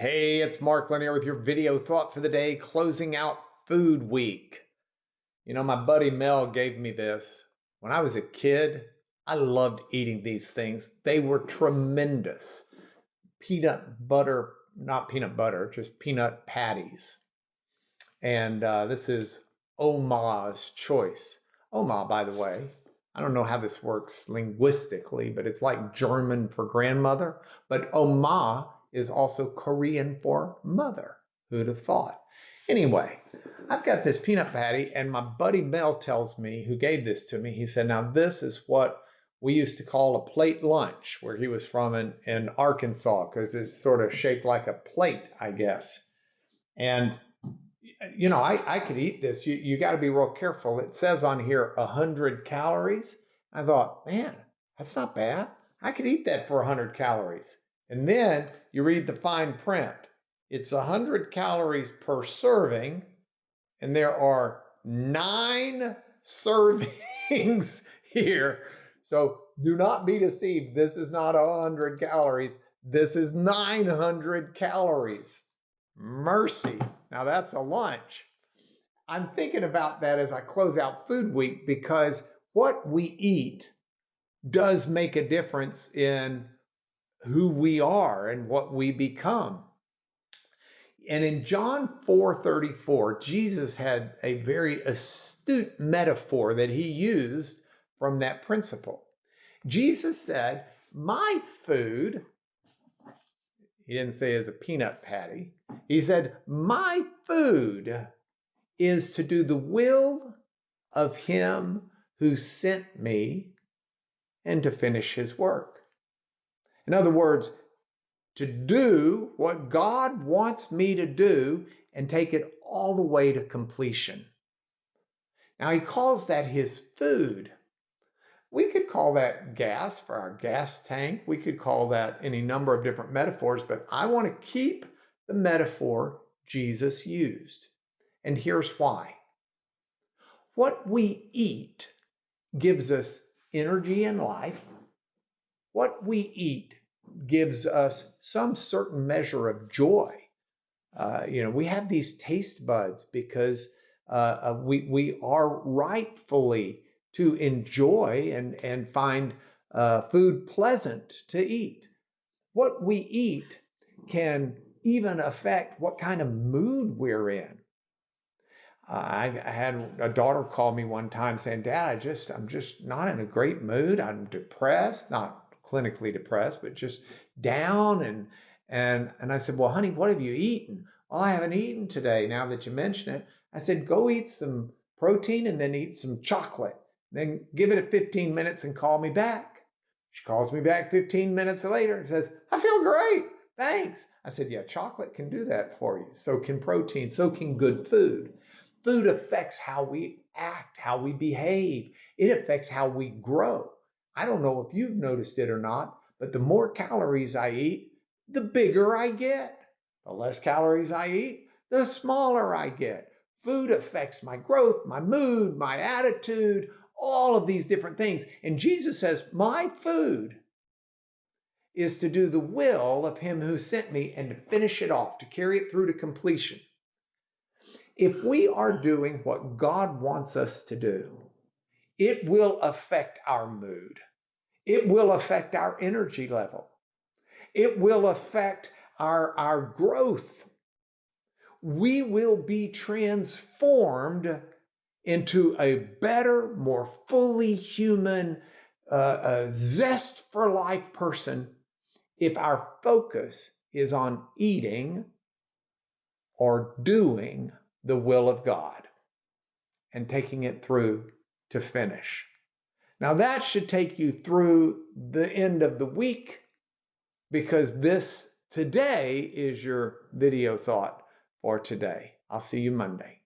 Hey, it's Mark Lanier with your video thought for the day, closing out Food Week. You know, my buddy Mel gave me this. When I was a kid, I loved eating these things. They were tremendous. Peanut butter, not peanut butter, just peanut patties. And this is Oma's choice. Oma, by the way, I don't know how this works linguistically, but it's like German for grandmother. But Oma is also Korean for mother. Who'd have thought? Anyway, I've got this peanut patty, and my buddy Mel tells me, who gave this to me, he said, now this is what we used to call a plate lunch, where he was from in Arkansas, because it's sort of shaped like a plate, I guess. And you know, I could eat this. You got to be real careful. It says on here 100 calories. I thought, man, that's not bad. I could eat that for 100 calories. And then you read the fine print. It's 100 calories per serving, and there are 9 servings here. So do not be deceived. This is not 100 calories. This is 900 calories. Mercy. Now that's a lunch. I'm thinking about that as I close out Food Week, because what we eat does make a difference in who we are and what we become. And in John 4:34, Jesus had a very astute metaphor that he used from that principle. Jesus said, my food, he didn't say as a peanut patty. He said, my food is to do the will of him who sent me and to finish his work. In other words, to do what God wants me to do and take it all the way to completion. Now he calls that his food. We could call that gas for our gas tank. We could call that any number of different metaphors, but I want to keep the metaphor Jesus used. And here's why. What we eat gives us energy in life. What we eat gives us some certain measure of joy. We have these taste buds because we are rightfully to enjoy and find food pleasant to eat. What we eat can even affect what kind of mood we're in. I had a daughter call me one time saying, Dad, I'm just not in a great mood. I'm depressed, not clinically depressed, but just down. And I said, well, honey, what have you eaten? Well, I haven't eaten today, now that you mention it. I said, go eat some protein and then eat some chocolate. Then give it 15 minutes and call me back. She calls me back 15 minutes later and says, I feel great. Thanks. I said, yeah, chocolate can do that for you. So can protein. So can good food. Food affects how we act, how we behave. It affects how we grow. I don't know if you've noticed it or not, but the more calories I eat, the bigger I get. The less calories I eat, the smaller I get. Food affects my growth, my mood, my attitude, all of these different things. And Jesus says, my food is to do the will of him who sent me and to finish it off, to carry it through to completion. If we are doing what God wants us to do, it will affect our mood. It will affect our energy level. It will affect our growth. We will be transformed into a better, more fully human, zest for life person if our focus is on eating or doing the will of God and taking it through to finish. Now that should take you through the end of the week, because this today is your video thought for today. I'll see you Monday.